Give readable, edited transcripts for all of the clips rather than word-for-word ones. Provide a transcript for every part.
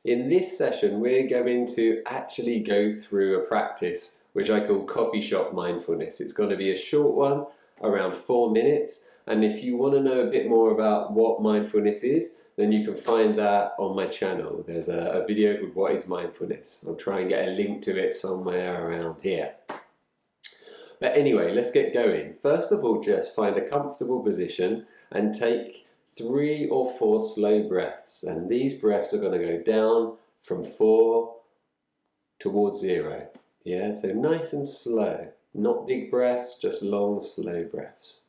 In this session, we're going to actually go through a practice which I call coffee shop mindfulness. It's going to be a short one, around 4 minutes. And if you want to know a bit more about what mindfulness is, then you can find that on my channel. There's a video called What is Mindfulness? I'll try and get a link to it somewhere around here. But anyway, let's get going. First of all, just find a comfortable position and take 3 or 4 slow breaths. And these breaths are going to go down from 4 towards 0. Yeah, so nice and slow. Not big breaths, just long, slow breaths.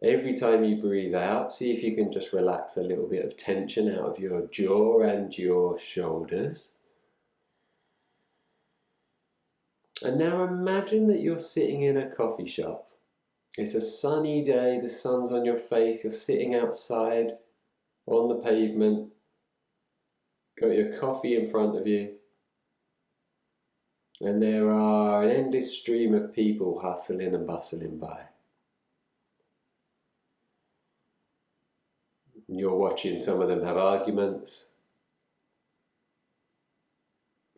Every time you breathe out, see if you can just relax a little bit of tension out of your jaw and your shoulders. And now imagine that you're sitting in a coffee shop. It's a sunny day, the sun's on your face, you're sitting outside on the pavement, got your coffee in front of you, and there are an endless stream of people hustling and bustling by. You're watching some of them have arguments,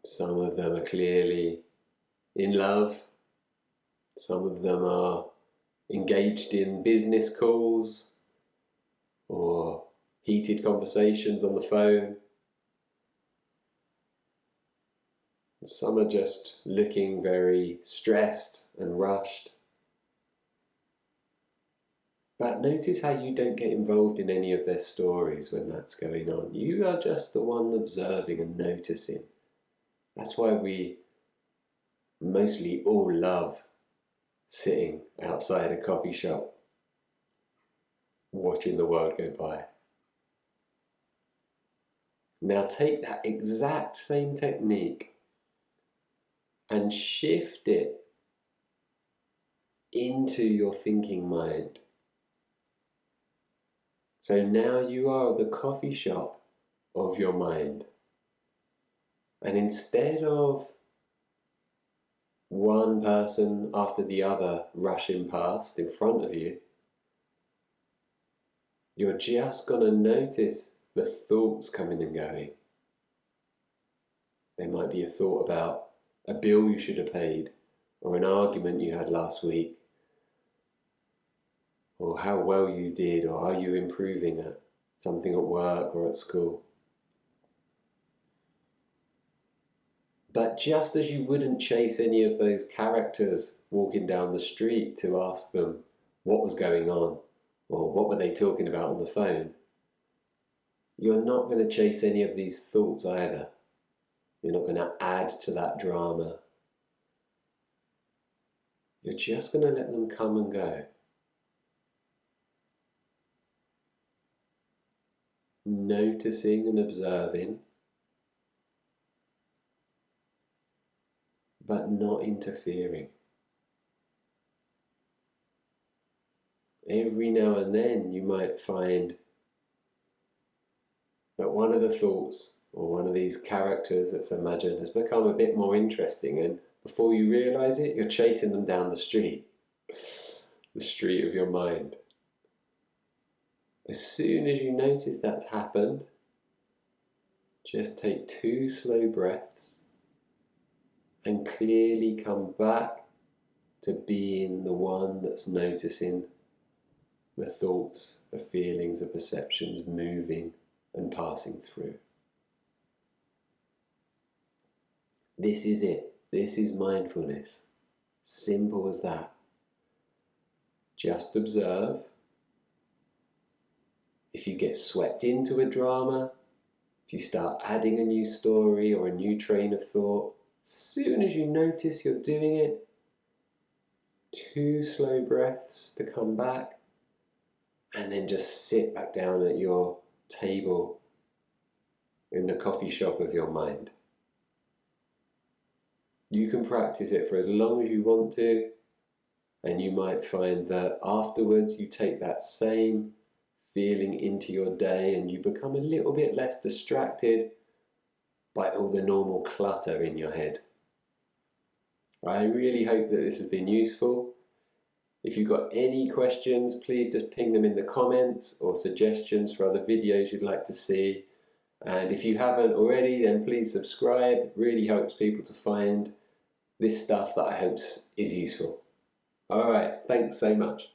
some of them are clearly in love, some of them are engaged in business calls or heated conversations on the phone. Some are just looking very stressed and rushed. But notice how you don't get involved in any of their stories when that's going on. You are just the one observing and noticing. That's why we mostly all love sitting outside a coffee shop, watching the world go by. Now take that exact same technique and shift it into your thinking mind. So now you are the coffee shop of your mind. And instead of one person after the other rushing past in front of you, you're just going to notice the thoughts coming and going. There might be a thought about a bill you should have paid, or an argument you had last week, or how well you did, or are you improving at something at work or at school. But just as you wouldn't chase any of those characters walking down the street to ask them what was going on, or what were they talking about on the phone, you're not going to chase any of these thoughts either. You're not going to add to that drama. You're just going to let them come and go. Noticing and observing, but not interfering. Every now and then you might find that one of the thoughts or one of these characters that's imagined has become a bit more interesting, and before you realize it, you're chasing them down the street of your mind. As soon as you notice that's happened, just take 2 slow breaths and clearly come back to being the one that's noticing the thoughts, the feelings, the perceptions moving and passing through. This is it. This is mindfulness. Simple as that. Just observe. If you get swept into a drama, if you start adding a new story or a new train of thought, as soon as you notice you're doing it, 2 slow breaths to come back, and then just sit back down at your table in the coffee shop of your mind. You can practice it for as long as you want to, and you might find that afterwards you take that same feeling into your day and you become a little bit less distracted by all the normal clutter in your head. I really hope that this has been useful. If you've got any questions, please just ping them in the comments or suggestions for other videos you'd like to see. And if you haven't already, then please subscribe. It really helps people to find this stuff that I hope is useful. All right, thanks so much.